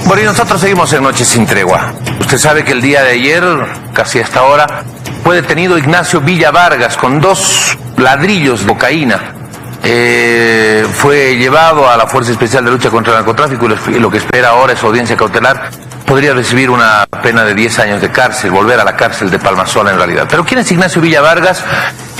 Bueno, y nosotros seguimos en Noche sin Tregua. Usted sabe que el día de ayer, casi a esta hora, fue detenido Ignacio Villa Vargas con 2 ladrillos de cocaína. Fue llevado a la Fuerza Especial de Lucha contra el Narcotráfico y lo que espera ahora es audiencia cautelar. Podría recibir una pena de 10 años de cárcel, volver a la cárcel de Palmasola en realidad. Pero ¿quién es Ignacio Villa Vargas?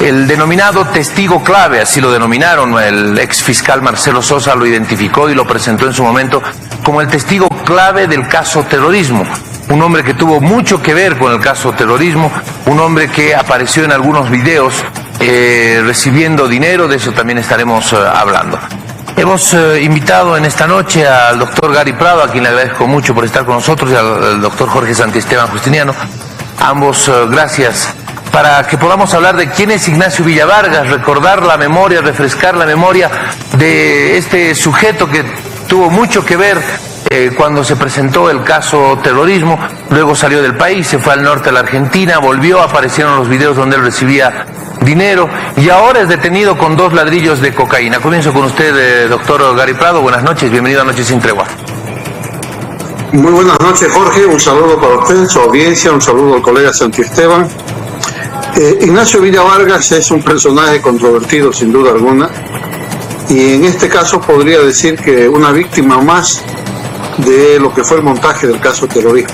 El denominado testigo clave, así lo denominaron. El ex fiscal Marcelo Sosa lo identificó y lo presentó en su momento como el testigo clave del caso terrorismo. Un hombre que tuvo mucho que ver con el caso terrorismo, un hombre que apareció en algunos videos recibiendo dinero, de eso también estaremos hablando. Hemos invitado en esta noche al doctor Gary Prado, a quien le agradezco mucho por estar con nosotros, y al doctor Jorge Santiesteban Justiniano. Ambos, gracias, para que podamos hablar de quién es Ignacio Villa Vargas, recordar la memoria, refrescar la memoria de este sujeto que tuvo mucho que ver cuando se presentó el caso terrorismo. Luego salió del país, se fue al norte de la Argentina, volvió, aparecieron los videos donde él recibía dinero y ahora es detenido con 2 ladrillos de cocaína. Comienzo con usted, doctor Gary Prado. Buenas noches, bienvenido a Noche sin Tregua. Muy buenas noches, Jorge. Un saludo para usted, su audiencia, un saludo al colega Santiesteban. Ignacio Villa Vargas es un personaje controvertido, sin duda alguna, y en este caso podría decir que una víctima más de lo que fue el montaje del caso terrorismo.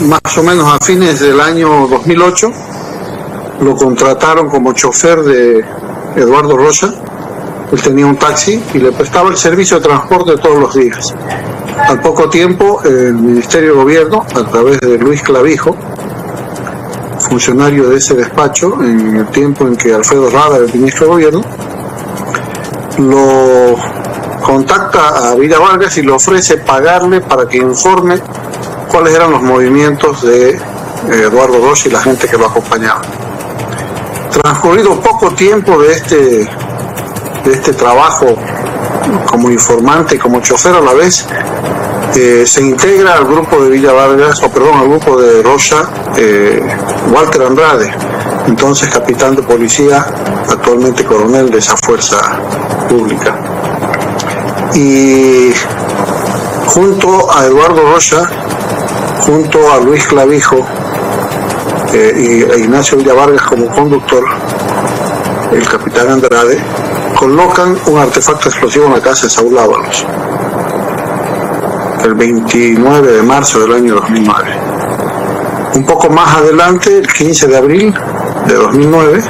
Más o menos a fines del año 2008 lo contrataron como chofer de Eduardo Rocha. Él tenía un taxi y le prestaba el servicio de transporte todos los días. Al poco tiempo, el Ministerio de Gobierno, a través de Luis Clavijo, funcionario de ese despacho, en el tiempo en que Alfredo Rada era el ministro de Gobierno, lo contacta a Villa Vargas y le ofrece pagarle para que informe cuáles eran los movimientos de Eduardo Rocha y la gente que lo acompañaba. Transcurrido poco tiempo de este trabajo como informante y como chofer a la vez, se integra al grupo de Villa Vargas, al grupo de Rocha, Walter Andrade, entonces capitán de policía, actualmente coronel de esa fuerza pública. Y junto a Eduardo Rocha, junto a Luis Clavijo, e Ignacio Villa Vargas como conductor, el capitán Andrade, colocan un artefacto explosivo en la casa de Saúl Ábalos el 29 de marzo del año 2009. Un poco más adelante, el 15 de abril de 2009,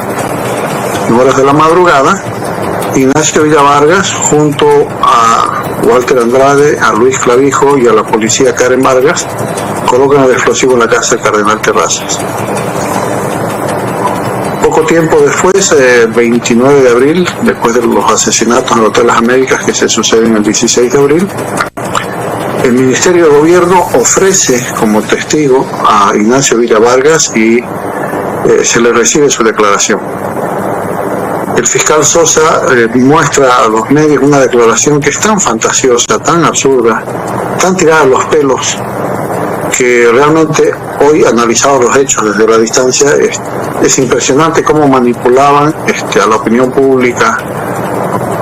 en horas de la madrugada, Ignacio Villa Vargas, junto a Walter Andrade, a Luis Clavijo y a la policía Karen Vargas, colocan el explosivo en la casa del Cardenal Terrazas. Poco tiempo después, el 29 de abril, después de los asesinatos en el Hotel Las Américas que se suceden el 16 de abril, el Ministerio de Gobierno ofrece como testigo a Ignacio Villa Vargas y se le recibe su declaración. El fiscal Sosa muestra a los medios una declaración que es tan fantasiosa, tan absurda, tan tirada a los pelos, que realmente hoy, analizados los hechos desde la distancia, es impresionante cómo manipulaban a la opinión pública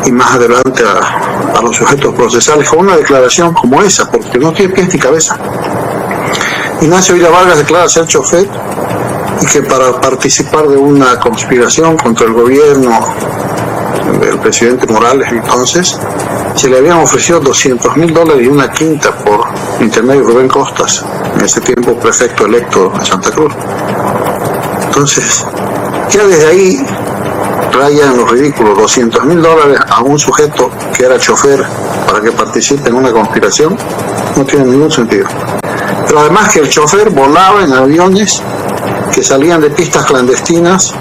y más adelante a los sujetos procesales con una declaración como esa, porque no tiene pies ni cabeza. Ignacio Villa Vargas declara ser chofer y que para participar de una conspiración contra el gobierno del presidente Morales entonces, se le habían ofrecido $200,000 y una quinta por intermedio de Rubén Costas, en ese tiempo prefecto electo de Santa Cruz. Entonces, ya desde ahí raya en los ridículos. $200,000 a un sujeto que era chofer para que participe en una conspiración no tiene ningún sentido. Pero además que el chofer volaba en aviones que salían de pistas clandestinas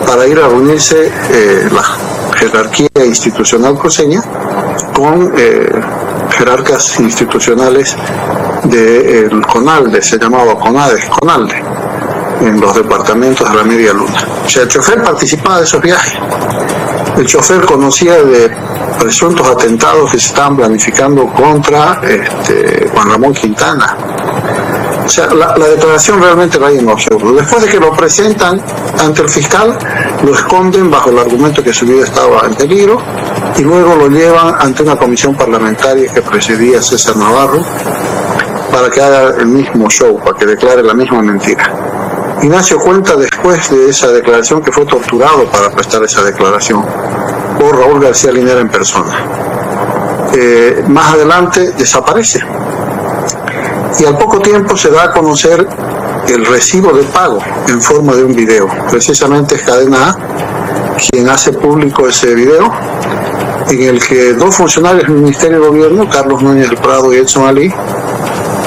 para ir a reunirse la jerarquía institucional cruceña con jerarcas institucionales del CONALDE, se llamaba CONALDE, en los departamentos de la Media Luna. O sea, el chofer participaba de esos viajes. El chofer conocía de presuntos atentados que se estaban planificando contra Juan Ramón Quintana. O sea, la declaración realmente raya en lo absurdo. Después de que lo presentan ante el fiscal, lo esconden bajo el argumento que su vida estaba en peligro y luego lo llevan ante una comisión parlamentaria que presidía César Navarro para que haga el mismo show, para que declare la misma mentira. Ignacio cuenta después de esa declaración que fue torturado para prestar esa declaración por Raúl García Linera en persona. Más adelante desaparece y al poco tiempo se da a conocer el recibo de pago en forma de un video. Precisamente es Cadena A quien hace público ese video en el que dos funcionarios del Ministerio de Gobierno, Carlos Núñez del Prado y Edson Ali,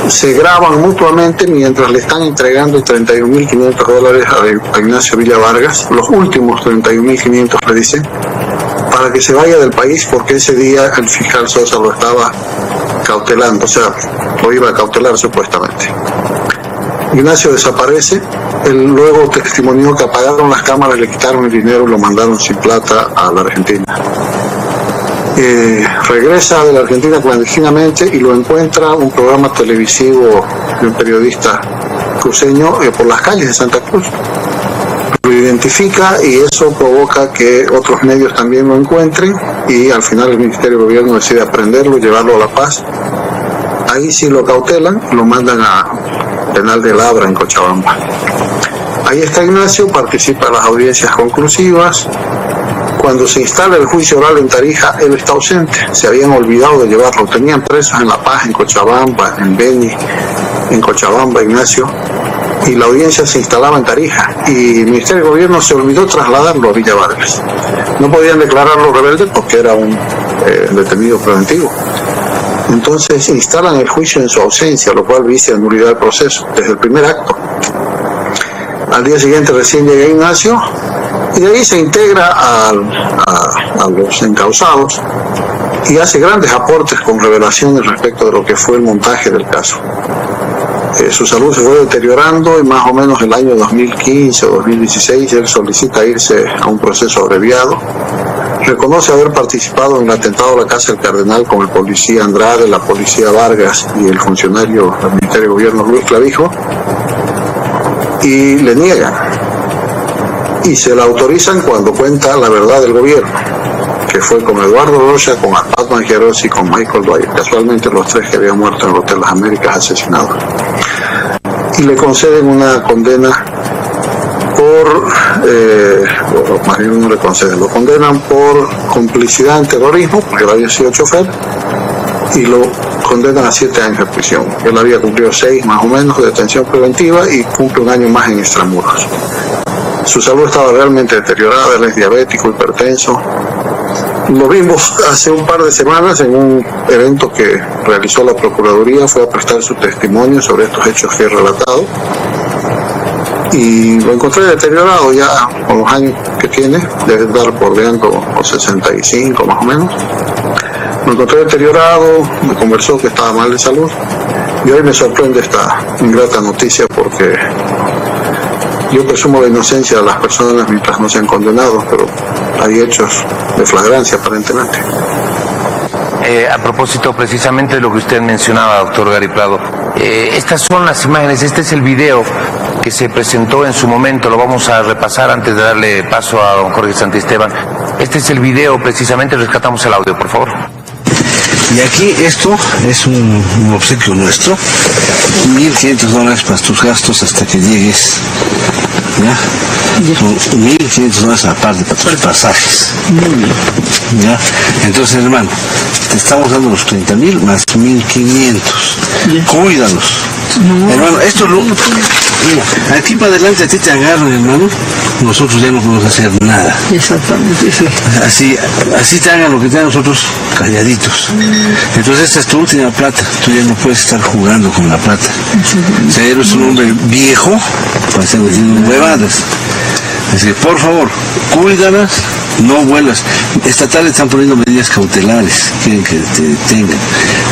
se graban mutuamente mientras le están entregando $31.500 a Ignacio Villa Vargas, los últimos 31.500 le dicen, para que se vaya del país porque ese día el fiscal Sosa lo estaba cautelando, o sea, lo iba a cautelar supuestamente. Ignacio desaparece, él luego testimonió que apagaron las cámaras, le quitaron el dinero y lo mandaron sin plata a la Argentina. Regresa de la Argentina clandestinamente y lo encuentra un programa televisivo de un periodista cruceño por las calles de Santa Cruz. Lo identifica y eso provoca que otros medios también lo encuentren y al final el Ministerio de Gobierno decide aprenderlo y llevarlo a La Paz. Ahí sí lo cautelan, lo mandan a Penal de Labra en Cochabamba. Ahí está Ignacio, participa en las audiencias conclusivas. Cuando se instala el juicio oral en Tarija, él está ausente, se habían olvidado de llevarlo, tenían presos en La Paz, en Cochabamba, en Beni, en Cochabamba, Ignacio, y la audiencia se instalaba en Tarija, y el Ministerio de Gobierno se olvidó trasladarlo a Villa Vargas. No podían declararlo rebelde porque era un detenido preventivo. Entonces instalan el juicio en su ausencia, lo cual dice nulidad del proceso, desde el primer acto. Al día siguiente recién llega Ignacio, y de ahí se integra a los encausados y hace grandes aportes con revelaciones respecto de lo que fue el montaje del caso. Su salud se fue deteriorando y más o menos el año 2015 o 2016 él solicita irse a un proceso abreviado. Reconoce haber participado en el atentado a la Casa del Cardenal con el policía Andrade, la policía Vargas y el funcionario del Ministerio de Gobierno Luis Clavijo, y le niegan. Y se la autorizan cuando cuenta la verdad del gobierno, que fue con Eduardo Rocha, con Arpad Mangeros y con Michael Dwyer, casualmente los tres que habían muerto en el Hotel Las Américas asesinados. Y le conceden una condena más bien no le conceden, lo condenan por complicidad en terrorismo, porque él había sido chofer, y lo condenan a 7 años de prisión. Él había cumplido 6 más o menos de detención preventiva y cumple un año más en extramuros. Su salud estaba realmente deteriorada, él es diabético, hipertenso. Lo vimos hace un par de semanas en un evento que realizó la Procuraduría, fue a prestar su testimonio sobre estos hechos que he relatado. Y lo encontré deteriorado ya con los años que tiene, debe estar bordeando los 65 más o menos. Lo encontré deteriorado, me conversó que estaba mal de salud y hoy me sorprende esta ingrata noticia porque yo presumo la inocencia de las personas mientras no sean condenados, pero hay hechos de flagrancia aparentemente. A propósito precisamente de lo que usted mencionaba, doctor Gary Prado, estas son las imágenes, este es el video que se presentó en su momento, lo vamos a repasar antes de darle paso a don Jorge Santisteban. Este es el video, precisamente, rescatamos el audio, por favor. Y aquí esto es un obsequio nuestro, $1.500 para tus gastos hasta que llegues, ¿ya? Son $1.500 aparte para tus pasajes, ¿ya? Entonces, hermano, te estamos dando los 30.000 más 1.500, cuídalos. No, hermano, esto lo... Mira, aquí para adelante a ti te agarran, hermano, nosotros ya no podemos hacer nada. Exactamente, sí. Así te hagan lo que te hagan nosotros, calladitos. Entonces esta es tu última plata, tú ya no puedes estar jugando con la plata. O sea, eres un hombre viejo para estar haciendo huevadas. Así que, por favor, cuídalas, no vuelas. Esta tarde están poniendo medidas cautelares, quieren que te detengan.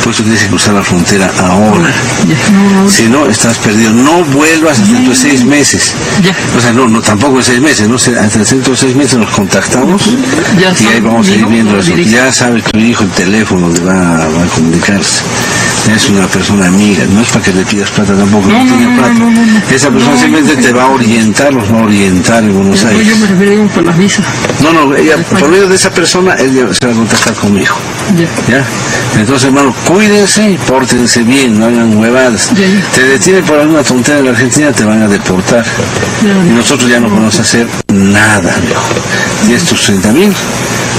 Por eso tienes que cruzar la frontera ahora. Si no, estás perdido. No vuelvas hasta dentro de 6 meses. O sea, no, tampoco en 6 meses, ¿no? Hasta dentro de 6 meses nos contactamos y ahí vamos a ir viendo eso. Ya sabe tu hijo el teléfono donde va a comunicarse. es una persona amiga, no es para que le pidas plata tampoco, no tiene plata. Esa persona simplemente te va a orientar, los va a orientar en Buenos Aires. Yo me refiero por las visas. No, ella, por medio de esa persona, ella se va a contactar conmigo. ¿Ya? Entonces, hermano, cuídense y pórtense bien, no hagan huevadas. Te detienen por alguna tontería en la Argentina, te van a deportar. Y nosotros ya no podemos hacer nada, viejo. Tienes tus 30.000,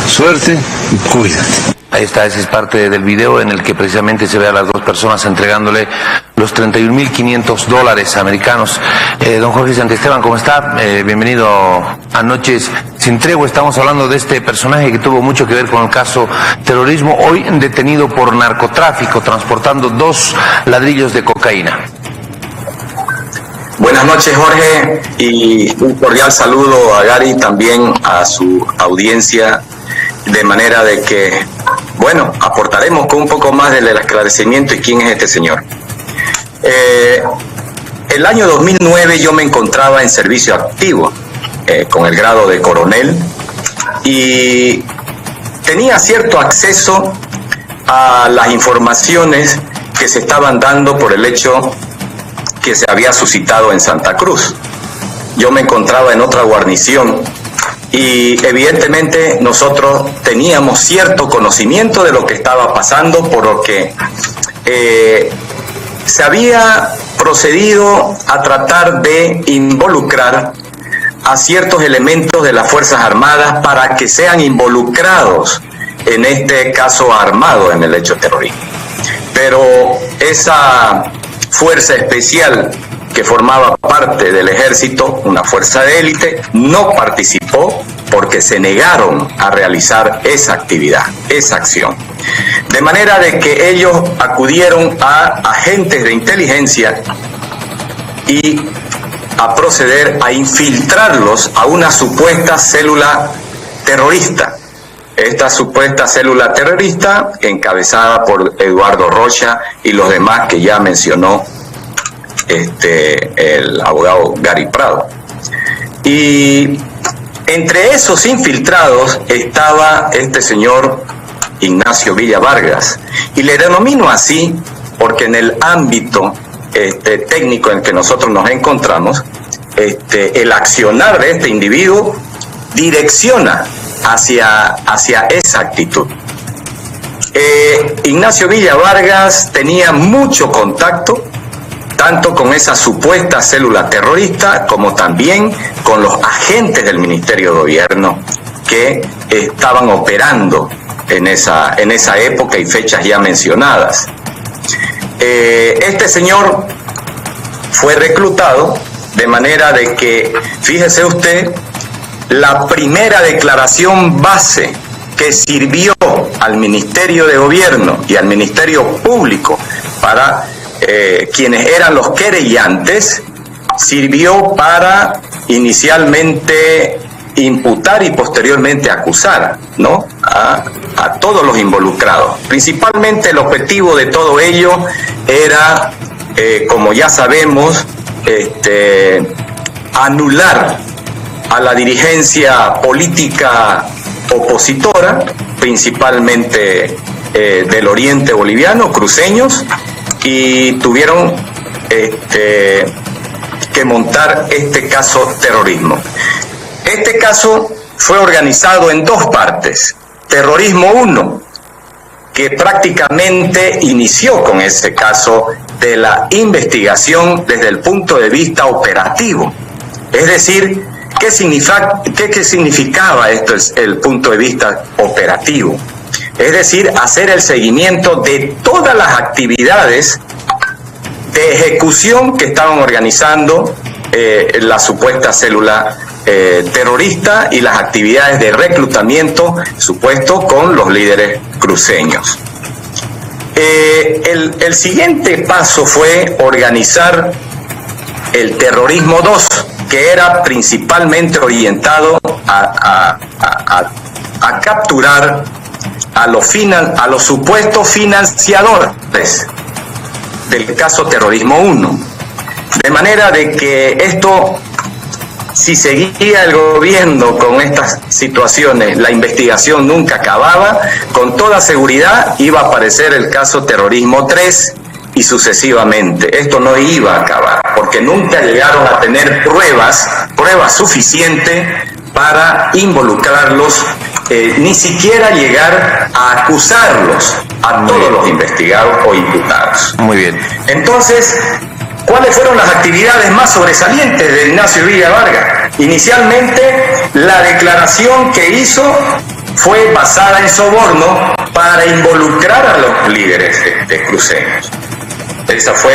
suerte y cuídate. Ahí está, ese es parte del video en el que precisamente se ve a las dos personas entregándole los $31.500 americanos. Don Jorge Santisteban, ¿cómo está? Bienvenido a Noches Sin Tregua. Estamos hablando de este personaje que tuvo mucho que ver con el caso terrorismo, hoy detenido por narcotráfico, transportando 2 ladrillos de cocaína. Buenas noches, Jorge, y un cordial saludo a Gary, también a su audiencia, de manera de que, bueno, aportaremos con un poco más del esclarecimiento y quién es este señor. El año 2009 yo me encontraba en servicio activo, con el grado de coronel, y tenía cierto acceso a las informaciones que se estaban dando por el hecho que se había suscitado en Santa Cruz. Yo me encontraba en otra guarnición y evidentemente nosotros teníamos cierto conocimiento de lo que estaba pasando, por lo que se había procedido a tratar de involucrar a ciertos elementos de las Fuerzas Armadas para que sean involucrados en este caso armado en el hecho terrorista. Pero esa fuerza especial que formaba parte del ejército, una fuerza de élite, no participó porque se negaron a realizar esa actividad, esa acción. De manera de que ellos acudieron a agentes de inteligencia y a proceder a infiltrarlos a una supuesta célula terrorista. Esta supuesta célula terrorista, encabezada por Eduardo Rocha y los demás que ya mencionó el abogado Gary Prado. Y entre esos infiltrados estaba este señor Ignacio Villa Vargas. Y le denomino así porque en el ámbito técnico en que nosotros nos encontramos, el accionar de este individuo direcciona hacia esa actitud. Ignacio Villa Vargas tenía mucho contacto tanto con esa supuesta célula terrorista como también con los agentes del Ministerio de Gobierno que estaban operando en esa época y fechas ya mencionadas. Este señor fue reclutado de manera de que, fíjese usted, la primera declaración base que sirvió al Ministerio de Gobierno y al Ministerio Público para quienes eran los querellantes, sirvió para inicialmente imputar y posteriormente acusar, ¿no?, a todos los involucrados. Principalmente el objetivo de todo ello era, como ya sabemos, anular a la dirigencia política opositora, principalmente del oriente boliviano, cruceños, y tuvieron que montar este caso terrorismo. Este caso fue organizado en 2 partes. Terrorismo 1, que prácticamente inició con ese caso de la investigación desde el punto de vista operativo. Es decir, ¿qué significaba esto, el punto de vista operativo? Es decir, hacer el seguimiento de todas las actividades de ejecución que estaban organizando la supuesta célula terrorista y las actividades de reclutamiento supuesto con los líderes cruceños. El siguiente paso fue organizar el terrorismo 2, que era principalmente orientado a capturar a los supuestos financiadores del caso terrorismo 1. De manera de que esto, si seguía el gobierno con estas situaciones, la investigación nunca acababa, con toda seguridad iba a aparecer el caso terrorismo 3, y sucesivamente. Esto no iba a acabar, porque nunca llegaron a tener pruebas suficientes para involucrarlos, ni siquiera llegar a acusarlos a todos los investigados o imputados. Muy bien. Entonces, ¿cuáles fueron las actividades más sobresalientes de Ignacio Villa Vargas? Inicialmente, la declaración que hizo fue basada en soborno para involucrar a los líderes cruceños. Esa fue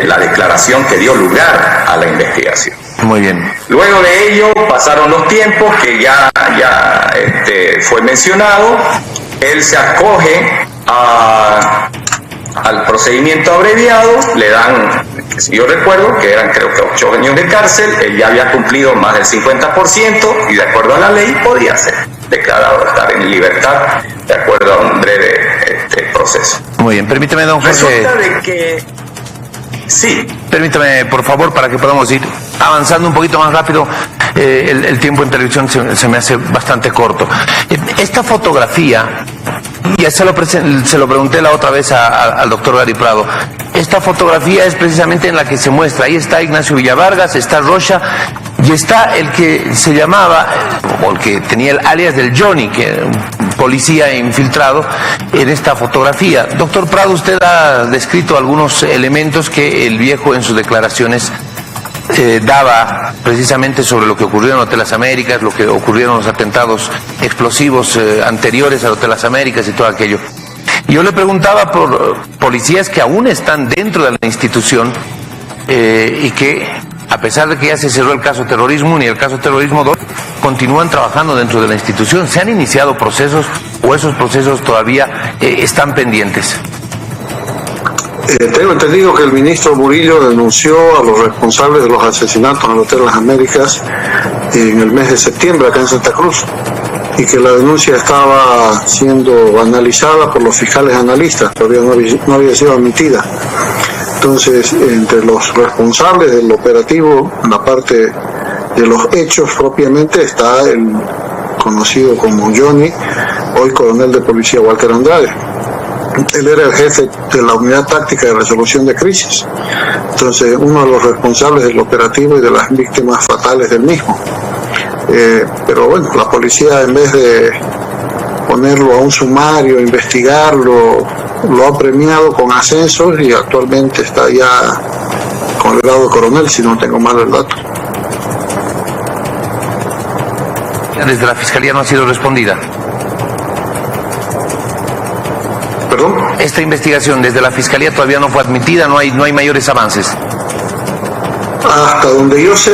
la declaración que dio lugar a la investigación. Muy bien. Luego de ello pasaron los tiempos que ya fue mencionado. Él se acoge al procedimiento abreviado, le dan, si yo recuerdo, que eran creo que 8 años de cárcel. Él ya había cumplido más del 50% y de acuerdo a la ley podía ser declarado estar en libertad de acuerdo a un breve proceso. Muy bien, permíteme, don Jorge. Resulta de que sí. Permítame, por favor, para que podamos ir avanzando un poquito más rápido. El tiempo en televisión se me hace bastante corto. Esta fotografía, ya se lo pregunté la otra vez al doctor Gary Prado. Esta fotografía es precisamente en la que se muestra. Ahí está Ignacio Villa Vargas, está Rocha y está el que se llamaba, o el que tenía el alias del Johnny, que era un policía infiltrado en esta fotografía. Doctor Prado, usted ha descrito algunos elementos que el viejo en sus declaraciones daba precisamente sobre lo que ocurrió en Hotel Las Américas, lo que ocurrieron los atentados explosivos anteriores al Hotel Las Américas y todo aquello. Yo le preguntaba por policías que aún están dentro de la institución y que, a pesar de que ya se cerró el caso terrorismo, ni el caso terrorismo 2, continúan trabajando dentro de la institución. ¿Se han iniciado procesos o esos procesos todavía están pendientes? Tengo entendido que el ministro Murillo denunció a los responsables de los asesinatos en el Hotel Las Américas en el mes de septiembre acá en Santa Cruz, y que la denuncia estaba siendo analizada por los fiscales analistas, todavía no había sido admitida. Entonces, entre los responsables del operativo, en la parte de los hechos propiamente, está el conocido como Johnny, hoy coronel de policía Walter Andrade. Él era el jefe de la unidad táctica de resolución de crisis, entonces uno de los responsables del operativo y de las víctimas fatales del mismo. Pero bueno, la policía, en vez de ponerlo a un sumario, investigarlo, lo ha premiado con ascensos y actualmente está ya con el grado de coronel, si no tengo mal el dato. Desde la Fiscalía no ha sido respondida. ¿Perdón? Esta investigación desde la Fiscalía todavía no fue admitida, no hay mayores avances. Hasta donde yo sé,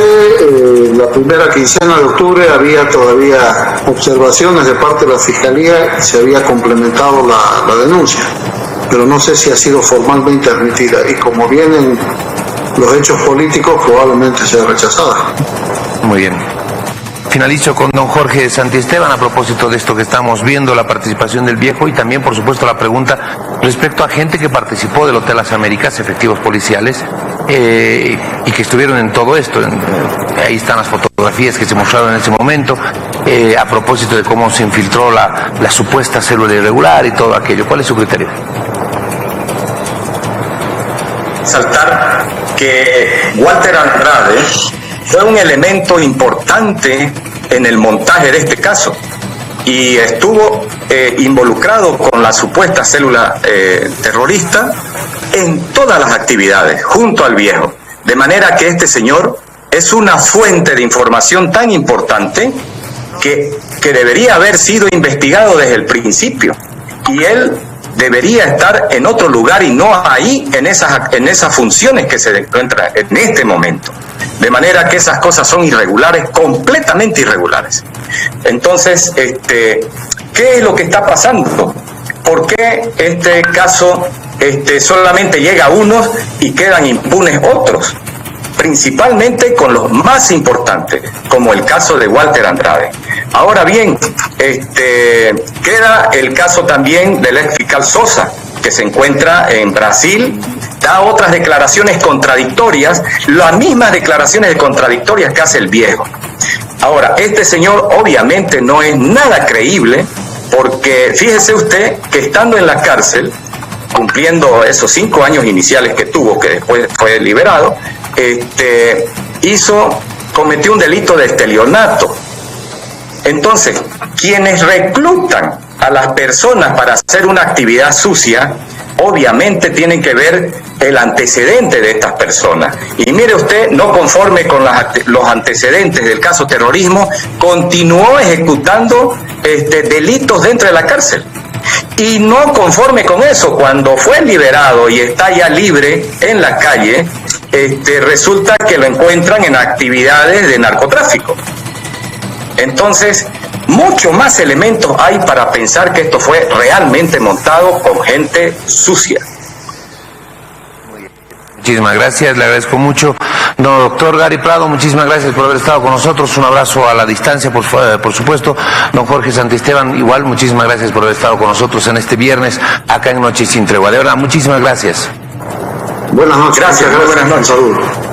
la primera quincena de octubre había todavía observaciones de parte de la Fiscalía y se había complementado la denuncia, pero no sé si ha sido formalmente admitida, y como vienen los hechos políticos, probablemente sea rechazada. Muy bien. Finalizo con don Jorge Santiesteban a propósito de esto que estamos viendo, la participación del viejo, y también, por supuesto, la pregunta respecto a gente que participó del Hotel Las Américas, efectivos policiales, y que estuvieron en todo esto. Ahí están las fotografías que se mostraron en ese momento, a propósito de cómo se infiltró la supuesta célula irregular y todo aquello. ¿Cuál es su criterio? Saltar que Walter Andrade fue un elemento importante en el montaje de este caso y estuvo involucrado con la supuesta célula terrorista en todas las actividades, junto al viejo. De manera que este señor es una fuente de información tan importante que debería haber sido investigado desde el principio. Y él debería estar en otro lugar y no ahí en esas funciones que se encuentra en este momento. De manera que esas cosas son irregulares, completamente irregulares. Entonces, ¿qué es lo que está pasando? ¿Por qué este caso solamente llega a unos y quedan impunes otros? Principalmente con los más importantes, como el caso de Walter Andrade. Ahora bien, queda el caso también del ex fiscal Sosa, que se encuentra en Brasil, da otras declaraciones contradictorias, las mismas declaraciones contradictorias que hace el viejo. Ahora, este señor obviamente no es nada creíble, porque fíjese usted que estando en la cárcel, cumpliendo esos 5 años iniciales que tuvo, que después fue liberado, cometió un delito de estelionato. Entonces, quienes reclutan a las personas para hacer una actividad sucia, obviamente tienen que ver el antecedente de estas personas. Y mire usted, no conforme con los antecedentes del caso terrorismo, continuó ejecutando delitos dentro de la cárcel. Y no conforme con eso, cuando fue liberado y está ya libre en la calle, resulta que lo encuentran en actividades de narcotráfico. Entonces, muchos más elementos hay para pensar que esto fue realmente montado con gente sucia. Muchísimas gracias, le agradezco mucho. No, doctor Gary Prado, muchísimas gracias por haber estado con nosotros. Un abrazo a la distancia, por supuesto. Don Jorge Santisteban, igual, muchísimas gracias por haber estado con nosotros en este viernes, acá en Noche Sin Tregua. De verdad, muchísimas gracias. Buenas noches. Gracias, buenas noches. Saludos.